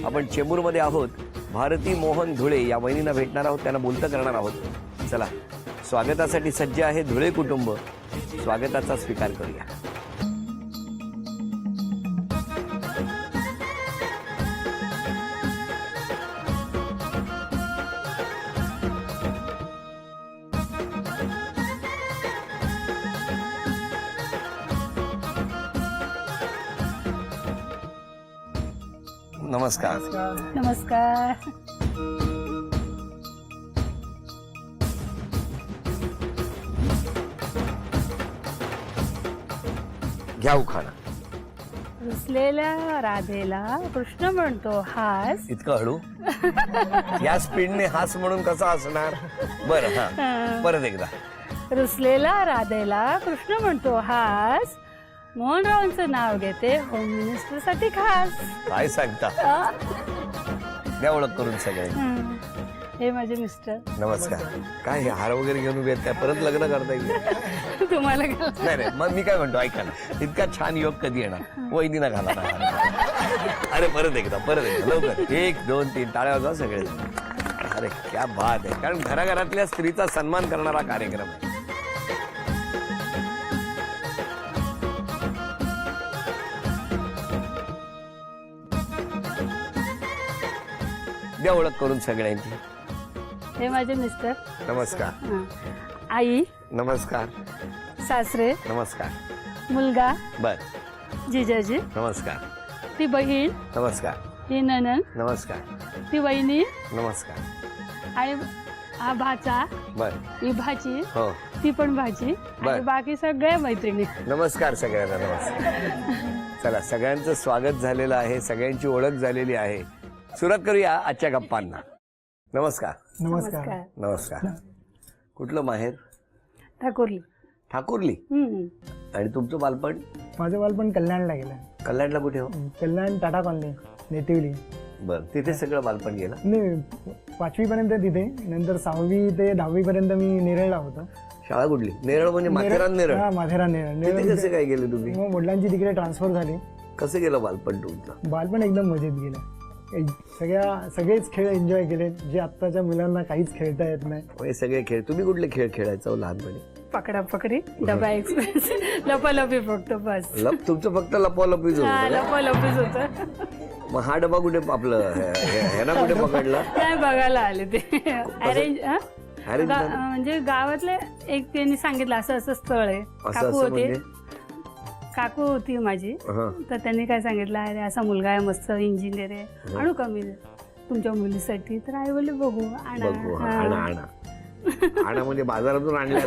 आपण चेंबूरमध्ये आहोत. भारती मोहन धुळे या वहिनींना भेटणार आहोत, त्यांना बोलतं करणार आहोत. चला, स्वागतासाठी सज्ज आहे धुळे कुटुंब. स्वागताचा स्वीकार करूया. नमस्कार. नमस्कार. घ्या उखाणा. रुसलेल्या राधेला कृष्ण म्हणतो हास. इतकं हळू? या स्पीडने हास म्हणून कसा असणार? बरं, हा परत एकदा. रुसलेल्या राधेला कृष्ण म्हणतो हास. मोहनरावांचं नाव घेते होम मिनिस्टर साठी खास. काय सांगता? द्या ओळख करून सगळे. हे माझे मिस्टर. नमस्कार. काय हे हार वगैरे घेऊन उभे आहेत काय? परत लग्न करता येईल? तुम्हाला नाही नाही, मग मी काय म्हणतो ऐका ना, इतका छान योग कधी येणार? वहिनीला घाला ना. अरे परत एकदा लवकर. 1 2 3 टाळ्या वाजवा सगळे. अरे क्या बात आहे. कारण घराघरातल्या स्त्रीचा सन्मान करणारा कार्यक्रम आहे. द्या ओळख करून सगळ्यांची. हे माझे मिस्टर. नमस्कार. आई. नमस्कार. सासरे. नमस्कार. मुलगा. बर. जिजाजी. नमस्कार. ती बहीण. नमस्कार. ही ननन. नमस्कार. ती वहिनी. नमस्कार. आणि हा भाचा. बर. ही भाची. हो. ती पण भाची. आणि बाकी सगळ्या मैत्रिणी. नमस्कार सगळ्यांना. नमस्कार. चला, सगळ्यांचं स्वागत झालेलं आहे, सगळ्यांची ओळख झालेली आहे. सुरुवात करूया आजच्या गप्पांना. नमस्कार. नमस्कार. नमस्कार. कुठलं माहेर? ठाकुर्ली. ठाकुर्ली. आणि तुमचं बालपण? माझं बालपण कल्याणला गेलं. कल्याणला कुठे? हो, कल्याण टाटा कॉलनी नेटिवली. बर. तिथे सगळं बालपण गेलं? नाही, 5वी पर्यंत तिथे. नंतर 6वी ते 10वी पर्यंत मी नेरळला होतो. शाळा कुठली? नेरळ म्हणजे माथेरान नेरळ? हा, माथेरान नेरळ. तिथे कसे काय गेले तुम्ही? मग वडिलांची तिकडे ट्रान्सफर झाली. कसं गेलं बालपण तुमचं? बालपण एकदम मजेत गेलं. सगळेच खेळ एन्जॉय केले जे आत्ताच्या मुलांना काहीच खेळता येत नाही. हे सगळे खेळ. तुम्ही कुठले खेळ खेळायचा लहानपणी? पकडा पकडी, डबा एक्सप्रेस, लपालपी फक्त बस. तुमचं फक्त लपवालपीच होतं? लपालपीच होतं. मग हा डबा कुठे आपलं ह्याना कुठे पकडला? काय बघायला आले ते अरेंज. म्हणजे गावातले एक त्यांनी सांगितलं असं असं स्थळ आहे. काकू होते, काकू होती माझी. तर त्यांनी काय सांगितलं, अरे असा मुलगा आहे मस्त इंजिनियर आहे, आणू का मी तुमच्या मुलीसाठी? तर आई बोलले बघू. आणा म्हणजे बाजारातून आणल्या.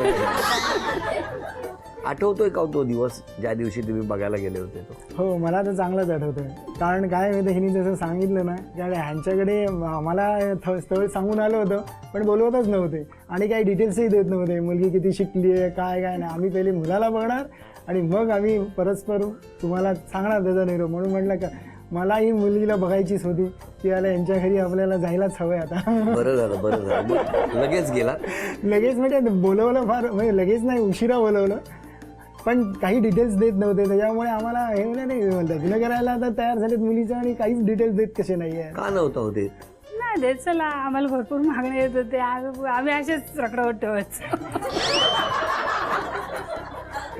आठवतोय का तो दिवस ज्या दिवशी तुम्ही बघायला गेले होते तो? हो, मला तर चांगलंच आठवतंय. कारण काय होतं, हिने जसं सांगितलं ना, कारण ह्यांच्याकडे मला स्थळ सांगून आलं होतं पण बोलवतच नव्हते आणि काही डिटेल्सही देत नव्हते. मुलगी किती शिकली आहे, काय काय नाही. आम्ही पहिले मुलाला बघणार आणि मग आम्ही परस्पर तुम्हाला सांगणार त्याचा निरोप. म्हणून म्हटलं का मला ही मुलगीला बघायचीच होती की याला यांच्या घरी आपल्याला जायलाच हवंय आता. बरं झालं. लगेच गेला? लगेच म्हणजे बोलवलं, फार म्हणजे लगेच नाही, उशिरा बोलवलं. पण काही डिटेल्स देत नव्हते, त्याच्यामुळे आम्हाला हे नाही, लग्न करायला आता तयार झालेत मुलीचं आणि काहीच डिटेल्स देत कसे नाही आहे. का नव्हतं होते? नाही देत. चला, आम्हाला भरपूर मागणी येत होते. आम्ही असेच रखडवत ठेवायचो.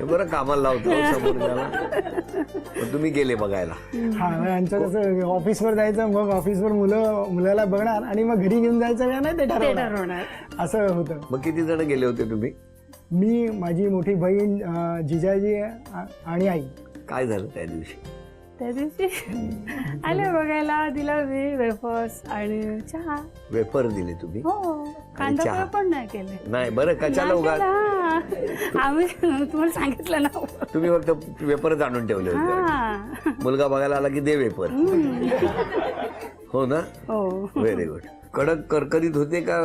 बरं, कामाला लावतो समोरच्याला. तुम्ही गेले बघायला? हा, आमचं कसं ऑफिसवर जायचं, मग ऑफिसवर मुलाला बघणार आणि मग घरी घेऊन जायचं का नाही ते ठरवणार, असं होतं. मग किती जण गेले होते तुम्ही? मी, माझी मोठी बहीण, जिजाजी आणि आई. काय झालं त्या दिवशी? त्या दिवशी आले बघायला, दिला वेफर्स आणि चहा. वेफर दिले तुम्ही? हो, कांदा पण नाही केले. नाही. बरं, कशाला उगा? आम्ही तुम्हाला सांगितलं ना. तुम्ही फक्त वेफरच आणून ठेवले होते. मुलगा बघायला आला की दे वेफर. हो ना? हो. Very good. कडक करकरीत होते का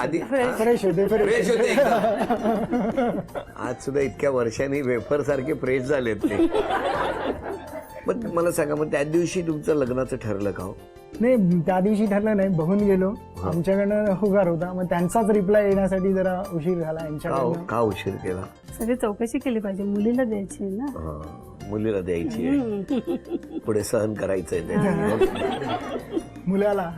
आधी? फ्रेश होते. फ्रेश होते एकदम. आज सुद्धा इतक्या वर्षांनी वेफर सारखे फ्रेश झालेत ते. पण मला सांगा, मग त्या दिवशी तुमचं लग्नाचं ठरलं का? नाही, त्या दिवशी ठरलं नाही, बघून गेलो. आमच्याकडनं होकार होता, मग त्यांचाच रिप्लाय येण्यासाठी जरा उशीर झाला यांच्याकडनं. का उशीर केला? सगळी चौकशी केली पाहिजे, मुलीला द्यायची ना. मुलीला द्यायची आहे, पुढे सहन करायचंय. मुलाला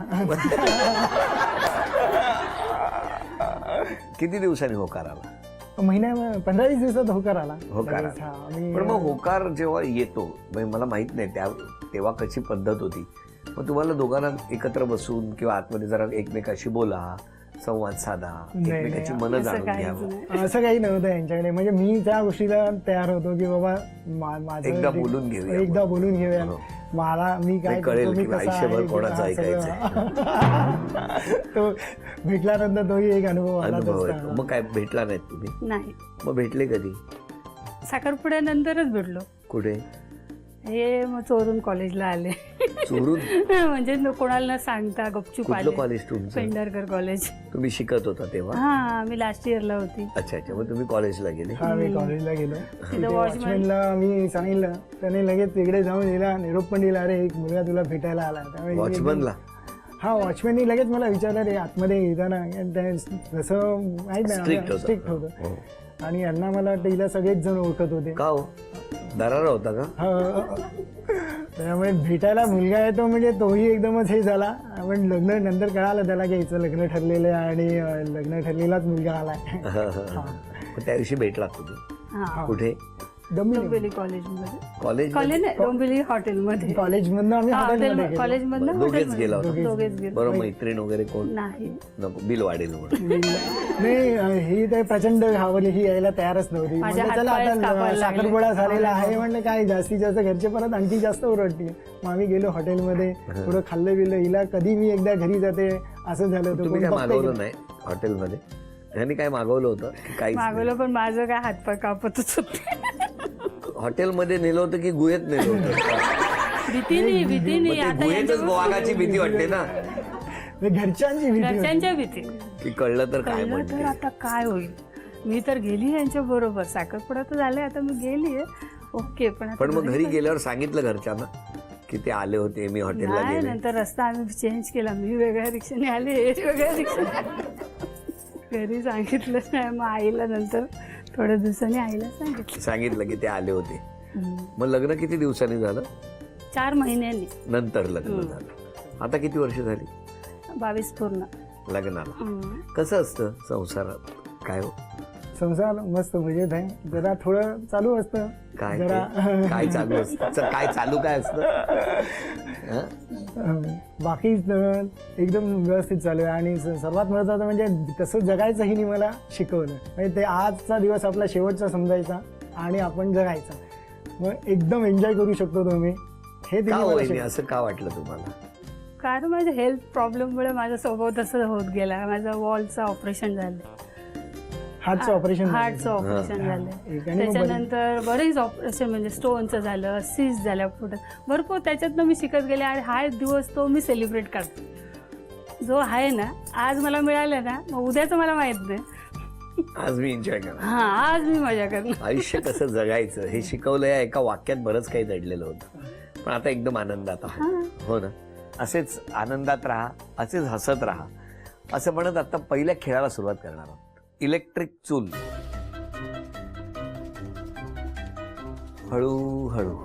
किती दिवसांनी होकार आला? महिन्या 15-20 दिवसात होकार आला. होकार लगेच, आला. हा. आणि पण मग होकार जेव्हा येतो म्हणजे मला माहित नाही तेव्हा कशी पद्धत होती, मग तुम्हाला दोघांना एकत्र बसून किंवा आतमध्ये जरा एकमेकाशी बोला, संवाद साधा, नाही, एकमेकाची नाही, मनं असं जाणून काहीच घ्यावं, नाही. असं काही नव्हतं यांच्याकडे. म्हणजे मी त्या गोष्टीला तयार होतो की बाबा माझं एकदा बोलून घेऊया आपण. एकदा बोलून घेऊया. हो. मला मी काय नाही, कळेल करतो, मी की कसा आयुष्यभर आहे, कोणाचं हा, सगळं. तो भेटल्यानंतर तोही एक अनुभव आलाच अनुभव असता. आहे. मग काय भेटला नाहीत तुम्ही? नाही, मग भेटले कधी? साखरपुड्यानंतरच भेटलो. कुठे? हे मग चोरून कॉलेजला आले. चोरून? म्हणजे कोणाला न सांगता गपचूप कुठलं आले. कॉलेज तुमचं? पेंढारकर कॉलेज. तुम्ही शिकत होता तेव्हा? हा, मी लास्ट इयरला होती. अच्छा अच्छा. मग तुम्ही कॉलेजला गेले? हा, मी कॉलेजला गेलो. तिथं वॉचमॅनला मी सांगितलं, त्याने लगेच तिकडे जाऊन दिला, निरोप पण दिला, अरे एक मुलगा तुला भेटायला आला. त्यामुळे वॉचमनला? हा, वॉचमॅननी लगेच मला विचारलं, रे आतमध्ये येताना जसं माहित नाही, स्ट्रिक्ट होतं. हो. आणि यांना मला वाटतं हिला सगळेच जण ओळखत होते. का हो? दरारा होता का? त्यामुळे भेटायला मुलगा येतो म्हणजे तोही एकदमच हे झाला. पण लग्न नंतर कळालं त्याला की हिचं लग्न ठरलेलं आहे आणि लग्न ठरलेलाच मुलगा आलाय. मग त्या दिवशी भेटलात तुम्ही? हा, कुठे? डोंबिवली कॉलेजमध्ये. कॉलेज? कॉलेज नाही, डोंबिवली हॉटेलमध्ये. कॉलेजमधनं आम्ही हॉटेलमध्ये गेलो. कॉलेजमधनं दोघेच गेला होता? दोघेच गेलो. बरं, मैत्रीण वगैरे कोण? नाही. नको, बिल वाढेल म्हणून. नाही, ही तर प्रचंड घाबरली, ही यायला तयारच नव्हती. माझ्या म्हणजे चला हातपायच आता कापायला लागले. साखरपुडा झालेला आहे म्हणलं, काय जास्तीत जास्त घरचे परत आणखी जास्त ओरडतील. मग आम्ही गेलो हॉटेलमध्ये, थोडं खाल्लं बिल्लं. हिला कधी मी एकदा घरी जाते असं झालं होतं. तुम्ही काय कोण बघतंय मागवलं का? नाही हॉटेलमध्ये? त्यांनी काय मागवलं होतं की काही? मागवलं, पण माझं काय हातपाय कापतच होते. हॉटेलमध्ये नेलं होतं की गुहेत नेलं होतं? भीतीने मग ते गुहेतच वाघाची भीती वाटते ना, घरच्यांची भीती होती. घरच्यांच्या भीती. की कळलं तर काय कळलं तर म्हणते. आता काय होईल. मी तर गेली यांच्या बरोबर. साखरपुडा तर झालाय, आता मी गेलीये. ओके, पण आता पण मग घरी गेल्यावर सांगितलं घरच्यांना की ते आले होते, मी हॉटेलला नाही, गेले? नंतर रस्ता आम्ही चेंज केला. मी वेगळ्या रिक्षाने आले, हे वेगळ्या रिक्षाने. घरी सांगितलंच नाही. मग आईला नंतर थोड्या दिवसांनी आईला सांगितलं की ते आले होते. मग लग्न किती दिवसांनी झालं? 4 महिन्यांनी. नंतर लग्न झालं. आता किती वर्ष झाली 22 पूर्ण. लग्नाला? कसं असतं संसारात? काय हो? संसार मस्त मजेत आहे. जरा थोडं चालू असतं. काय जरा काय चालू असतं? काय चालू काय असतं? बाकी एकदम व्यवस्थित चालू आहे. आणि सर्वात महत्त्वाचं म्हणजे तसं जगायचंही नाही मला शिकवलं. म्हणजे ते आजचा दिवस आपला शेवटचा समजायचा आणि आपण जगायचा. मग एकदम एन्जॉय करू शकतो तुम्ही. हे का होईल असं का वाटलं तुम्हाला? कारण माझ्या हेल्थ प्रॉब्लेममुळे माझा स्वभाव तसं होत गेला. माझं वॉलचं ऑपरेशन झालं, हार्टचं ऑपरेशन ऑपरेशन झालं. त्याच्यानंतर बरेच ऑपरेशन, म्हणजे स्टोनचं झालं, सीज झाल्या पोटात, भरपूर. त्याच्यातनं मी शिकत गेले. आणि हा दिवस तो मी सेलिब्रेट करतो. जो आहे ना आज मला मिळालं ना, मग उद्याचं मला माहित नाही. आज मी एन्जॉय करणार. हा, आज मी मजा करणार. आयुष्य कसं जगायचं हे शिकवलं. या एका वाक्यात बरंच काही दडलेलं होतं. पण आता एकदम आनंदात आहोत. हो ना? असेच आनंदात राहा, असेच हसत राहा, असं म्हणत आता पहिल्या खेळाला सुरुवात करणार आहोत. इलेक्ट्रिक चूल. हळूहळू.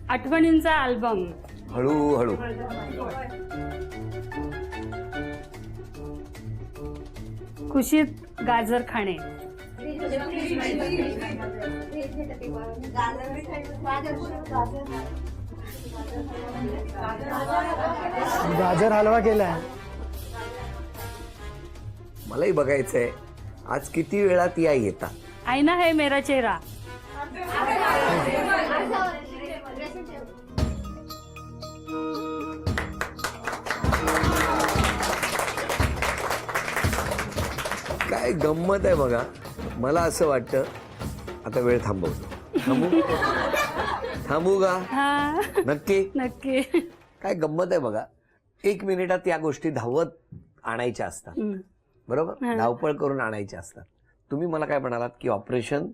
आठवणींचा अल्बम. हळूहळू. खुशीत गाजर खाणे. गाजर हलवा केलाय. मलाही बघायचंय आज किती वेळात या येतात. आईना है मेरा चेहरा. काय गंमत आहे बघा. मला असं वाटतं आता वेळ थांबवतो. थांबू का? हा, नक्की नक्की. काय गंमत आहे बघा. 1 मिनिटात या गोष्टी धावत आणायच्या असतात, बरोबर? धावपळ करून आणायच्या असतात. तुम्ही मला काय म्हणालात की ऑपरेशन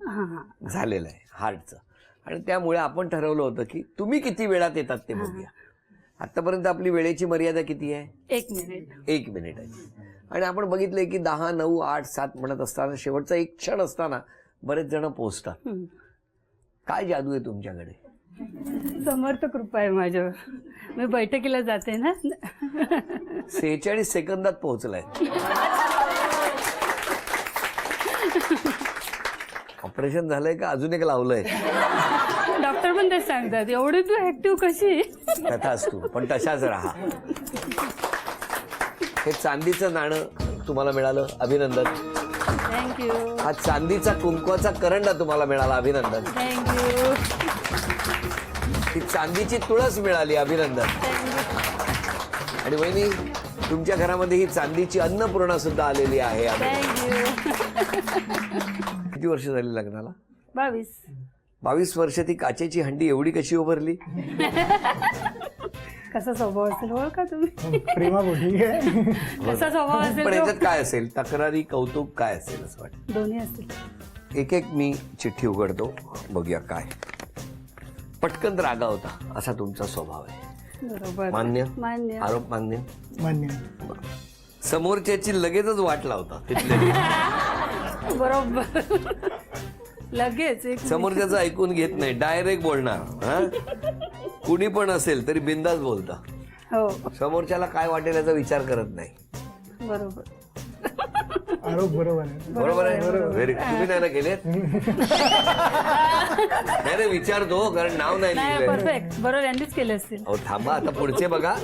झालेलं आहे हार्टचं, आणि त्यामुळे आपण ठरवलं होतं की तुम्ही किती वेळात येतात ते बघूया. आतापर्यंत आपली वेळेची मर्यादा किती आहे? 1 मिनिट. 1 मिनिट आहे. आणि आपण बघितलंय की 10, 9, 8, 7 म्हणत असताना शेवटचा एक क्षण असताना बरेच जण पोहोचतात. काय जादू आहे तुमच्याकडे? समर्थ कृपा आहे माझ्यावर. मी बैठकीला जाते ना. 46 सेकंदात पोहोचलाय. ऑपरेशन झालंय का अजून एक लावलंय? डॉक्टर पण तेच सांगतात, एवढी तू ऍक्टिव्ह कशी? तथाच तू पण तशाच राहा. हे चांदीचं नाणं तुम्हाला मिळालं, अभिनंदन. थँक्यू. हा चांदीचा कुंकवाचा करंडा तुम्हाला मिळाला, अभिनंदन. थँक्यू. ही चांदीची तुळस मिळाली, अभिनंदन. आणि वहिनी तुमच्या घरामध्ये ही चांदीची अन्नपूर्णा सुद्धा आलेली आहे. थँक्यू. किती वर्ष झाली लग्नाला? 22. 22 वर्ष. ती काचेची हंडी एवढी कशी उभारली? कसा स्वभाव असेल ओळखा तुम्ही? प्रेमापोटी आहे. कसा स्वभाव पण असेल याच्यात काय असेल? तक्रारी, कौतुक काय असेल असं वाटतं? दोन्ही असतील. एक एक मी चिठ्ठी उघडतो, बघूया काय. पटकन रागा होता असा तुमचा स्वभाव आहे. बरोबर. मान्य? मान्य. आरोप मान्य? मान्य. समोरच्याची लगेचच वाट लावता तिथल्या. बरोबर. लगेच एक समोरच्याचं ऐकून घेत नाही, डायरेक्ट बोलणार. हा, कुणी पण असेल तरी बिंदास बोलता. हो समोरच्याला काय वाटेल याचा विचार करत नाही. बरोबर. आरोप बरोबर आहे. बरोबर आहे. व्हेरी. तुम्ही नाही ना केलेत? नाही रे, विचारतो कारण नाव नाही नाही लिहिलंय. परफेक्ट. बरोबर यांनीच केले असतील. अहो थांबा, आता पुढचे बघा.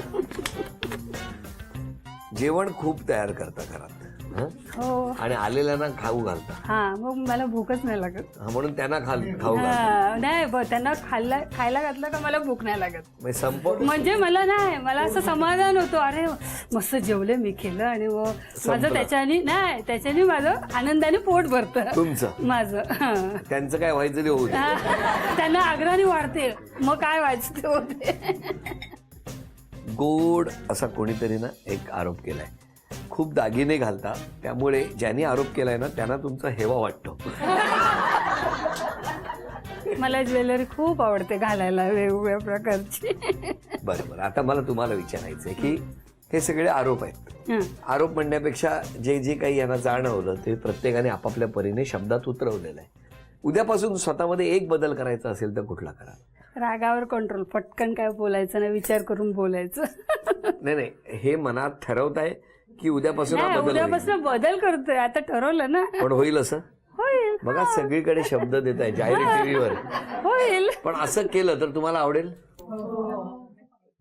जेवण खूप तयार करता घरात, हं? हो. आणि आलेल्यांना खाऊ घालता. हा मग मला भूकच नाही लागत. हा, म्हणून त्यांना खाऊ घालता. हा, नाही त्यांना खायला घातलं का मला भूक नाही लागत. म्हणजे संपव. म्हणजे मला असं समाधान होतं, अरे मस्त जेवले मी, केलं आणि माझं त्याच्याने माझं आनंदाने पोट भरतं तुमचं माझं. हा. त्यांचं काय व्हायचं ते होऊ दे. त्यांना आग्रहाने वाढते, मग काय व्हायचं ते होते. गोड असा कोणीतरी ना एक आरोप केलाय, खूप दागिने घालता, त्यामुळे ज्यांनी आरोप केलाय ना त्यांना तुमचा हेवा वाटतो. मला ज्वेलरी खूप आवडते घालायला, वेगवेगळ्या प्रकारची. बरोबर. आता मला तुम्हाला विचारायचंय की हे सगळे आरोप आहेत. आरोप म्हणण्यापेक्षा जे जे काही यांना जाणवलं ते प्रत्येकाने आपापल्या परीने शब्दात उतरवलेलं आहे. उद्यापासून स्वतःमध्ये एक बदल करायचा असेल तर कुठला करा? रागावर कंट्रोल. पटकन काय बोलायचं नाही, विचार करून बोलायचं. नाही, हे मनात ठरवताय की उद्यापासून हा बदल होईल? उद्यापासून बदल करतोय, आता ठरवलं ना. पण होईल असं? होईल. बघा सगळीकडे शब्द देत आहे जाहीर टीव्हीवर. होईल. पण असं केलं तर तुम्हाला आवडेल?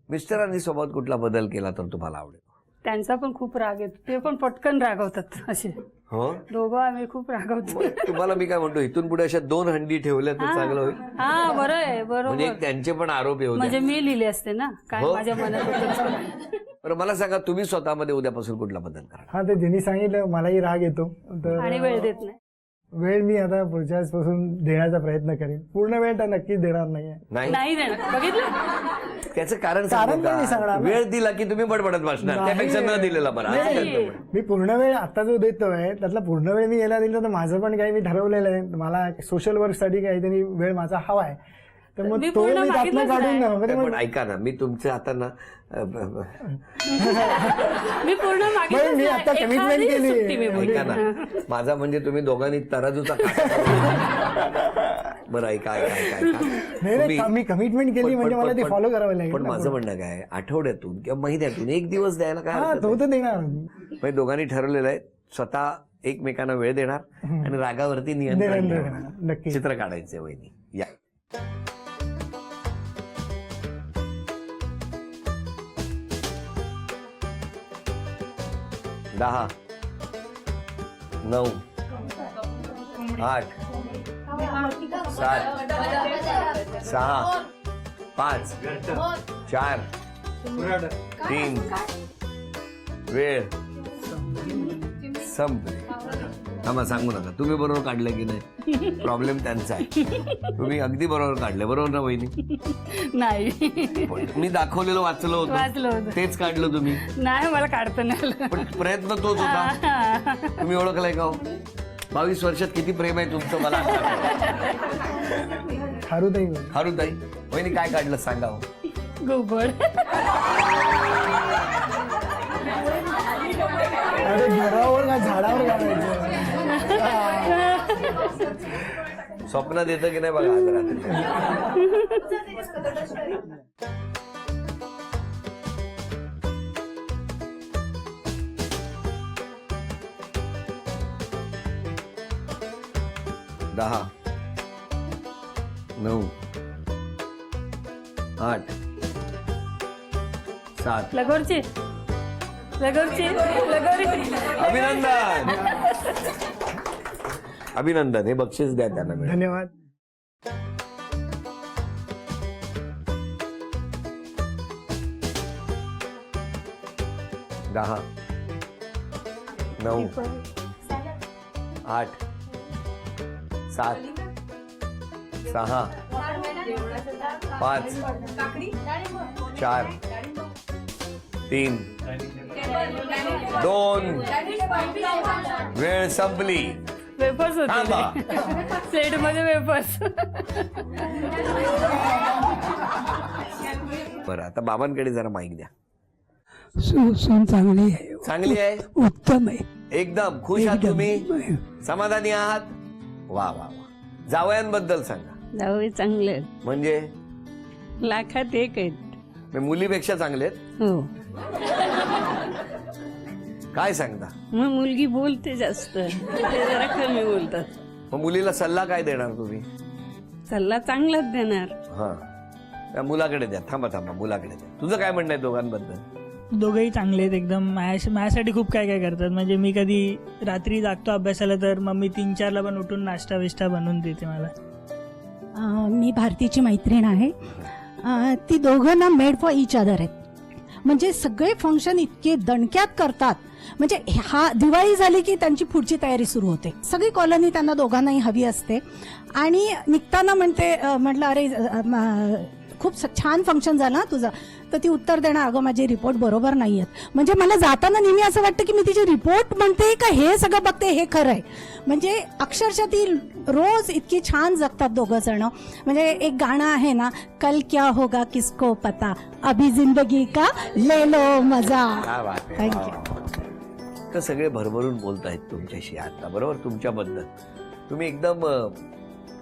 मिस्टरांनी सोबत कुठला बदल केला तर तुम्हाला आवडेल? त्यांचा पण खूप राग येतो, ते पण पटकन रागवतात असे. हो, दोघं आम्ही खूप रागवतो. तुम्हाला मी काय म्हणतो, इथून पुढे अशा 2 हंडी ठेवल्या तर चांगलं होईल. हा बरं आहे. म्हणजे बरोबर. एक त्यांचे पण आरोप येऊ द्या. म्हणजे मी लिहिले असते ना काय हो. माझ्या मनात होतं. बरं मला सांगा, तुम्ही स्वतःमध्ये उद्यापासून कुठला बदल करा? हा, ते ज्यांनी सांगितलं मलाही राग येतो, तर आणि वेळ देत नाही. वेळ मी आता पुढच्या पासून देण्याचा प्रयत्न करेन. पूर्ण वेळ तर नक्कीच देणार नाहीये. नाही देणार. बघितलं. त्याचं कारण कारण पण मी सांगणार ना. वेळ दिला की तुम्ही बडबडत बसणार, नाही. त्यापेक्षा न दिलेला बरा. मी पूर्ण वेळ आता जो देतोय त्यातला पूर्ण वेळ मी याला दिला तर माझं पण काही मी ठरवलेलं आहे, मला सोशल वर्क साठी काहीतरी वेळ माझा हवा आहे, तर मग मी तो पूर्ण मी त्यातनं मागितलंच काढून नाही. वगैरे पण मग ऐका ना, मी तुमच्या आता ना मी पूर्ण बरं, मी आता commitment केली. ऐका ना, माझा म्हणजे तुम्ही दोघांनी तराजूचा काटा. बरं ऐका नाही, मी कमिटमेंट केली म्हणजे मला ते फॉलो करावं लागेल. पण माझं म्हणणं काय, आठवड्यातून किंवा महिन्यातून एक दिवस द्यायला काय हा, हरकत तो आहे? तर देणार. म्हणजे दोघांनी ठरवलेलं आहे स्वतः एकमेकांना वेळ देणार आणि रागावरती नियंत्रण ठेवणार. नक्की. चित्र काढायचंय वहिनी. या 10 9 8 7 6 5 4 3 वेळ संपले. थांबा, सांगू नका. तुम्ही बरोबर काढलं की नाही, प्रॉब्लेम त्यांचा आहे. तुम्ही अगदी बरोबर काढले, बरोबर ना वहिनी? नाही. मी दाखवलेलं वाचलं वाचलं होतं, होतं. तेच काढलं तुम्ही. नाही मला काढता नाही आलं. पण प्रयत्न तोच होता. तुम्ही ओळखलाय का हो? 22 वर्षात किती प्रेम आहे तुमचं मला आता हारुताई हारुताई वहिनी काय काढलं सांगा हो? गोबड. अरे घरावर का झाडावर घालायचं? स्वप्नात येतं की नाही बघा आज रात्री. दहा, 9, 8, 7. लगोरची लगोरी अभिनंदन. अभिनंदन. हे बक्षीस द्या त्यांना. धन्यवाद. दहा, 9, 8, 7, 6, 5, 4, 3, 2. वेळ संपली. वेपर्स थांबा. होते प्लेट मध्ये वेपर्स. बरं, आता बाबांकडे जरा माईक द्या. सून चांगली आहे, चांगली आहे, उत्तम आहे. एकदम खुश आहात तुम्ही, समाधानी आहात. वा वा वा. जावयांबद्दल सांगा. जावई चांगले म्हणजे लाखात एक आहेत. म्हणजे मुलीपेक्षा चांगले आहेत. हो, काय सांगता? मग मुलगी बोलते जास्त, ते जरा कमी बोलतात. मग मुलीला सल्ला काय देणार तुम्ही? सल्ला चांगलाच देणार. हा, त्या मुलाकडे द्या. थांबा थांबा, मुलाकडे द्या. तुझं काय म्हणणं आहे दोघांबद्दल? दोघंही चांगले आहेत एकदम. माझ्यासाठी खूप काय काय करतात. म्हणजे मी कधी रात्री जागतो अभ्यासाला तर मम्मी 3-4ला पण उठून नाश्ता विष्टा बनवून देते मला. मी भारतीची मैत्रीण आहे. ती दोघं ना मेड फॉर इच अदर आहेत. म्हणजे सगळे फंक्शन इतके दणक्यात करतात. म्हणजे हा दिवाळी झाली की त्यांची पुढची तयारी सुरू होते. सगळी कॉलनी त्यांना दोघांनाही हवी असते. आणि निघताना म्हटलं अरे खूप छान फंक्शन झालं ना तुझं. तर ती उत्तर देणार अगं माझे रिपोर्ट बरोबर नाही आहेत. म्हणजे मला जाताना नेहमी असं वाटतं की मी तिचे रिपोर्ट म्हणते का हे सगळं बघते हे खरं आहे. म्हणजे अक्षरशः ती रोज इतकी छान जगतात दोघं जण. म्हणजे एक गाणं आहे ना, कल क्या होगा किसको पता, अभी जिंदगी का ले लो मजा. काय बात आहे. थँक्यू. तर सगळे भरभरून बोलतायत तुमच्याशी आता, बरोबर, तुमच्याबद्दल. तुम्ही एकदम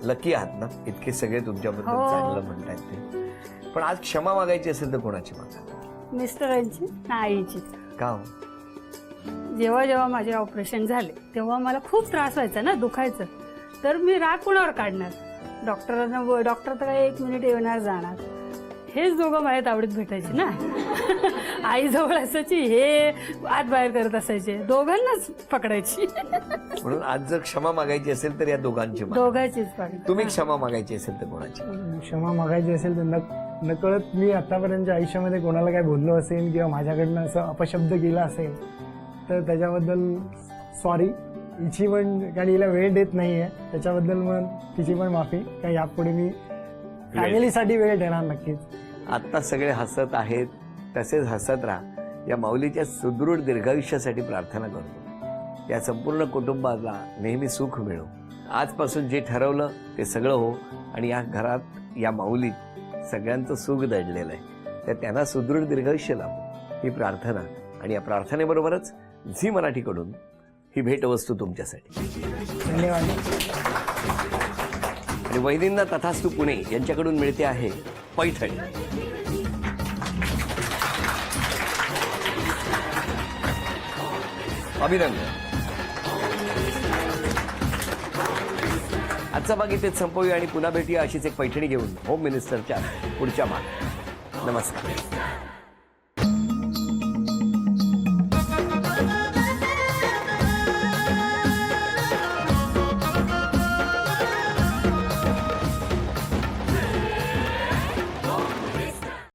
लकी आहात ना, इतके सगळे तुमच्याबद्दल हो. चांगलं म्हणतायत ते. पण आज क्षमा मागायची असेल तर कोणाची मागा? मिस्टरांची ना आईची. का हो? जेव्हा जेव्हा माझे ऑपरेशन झाले तेव्हा मला खूप त्रास व्हायचा ना, दुखायचं. तर मी राग कुणावर काढणार? डॉक्टर तर काय 1 मिनिट येणार जाणार. हेच दोघं माझ्या तावडीत भेटायचे ना. आई जवळ असायची, हे आत बाहेर करत असायचे, दोघांनाच पकडायची. म्हणून आज जर क्षमा मागायची असेल तर या दोघांची मागा. दोघांचीच पकड. तुम्ही क्षमा मागायची असेल तर कोणाची? क्षमा मागायची असेल तर नकळत मी आतापर्यंतच्या आयुष्यामध्ये कोणाला काय बोललो असेल किंवा माझ्याकडनं असं अपशब्द केला असेल तर त्याच्याबद्दल सॉरी. हिची पण, कारण हिला वेळ देत नाहीये त्याच्याबद्दल मग तिची पण माफी. काय यापुढे मी फॅमिलीसाठी वेळ देणार नक्कीच. आत्ता सगळे हसत आहेत, तसेच हसत राहा. या माऊलीच्या सुदृढ दीर्घायुष्यासाठी प्रार्थना करतो. या संपूर्ण कुटुंबाला नेहमी सुख मिळो. आजपासून जे ठरवलं ते सगळं हो. आणि या घरात या माऊलीत सगळ्यांचं सुख दडलेलं आहे, तर त्यांना सुदृढ दीर्घायुष्य लाभो ही प्रार्थना. आणि या प्रार्थनेबरोबरच झी मराठीकडून ही भेटवस्तू तुमच्यासाठी. धन्यवाद. आणि वैदींना तथास्तु पुणे यांच्याकडून मिळते आहे पैठणी. अभिनंदन. आजचा भाग इथेच संपवूया आणि पुन्हा भेटूया अशीच एक पैठणी घेऊन होम मिनिस्टरच्या पुढच्या भागात. नमस्कार.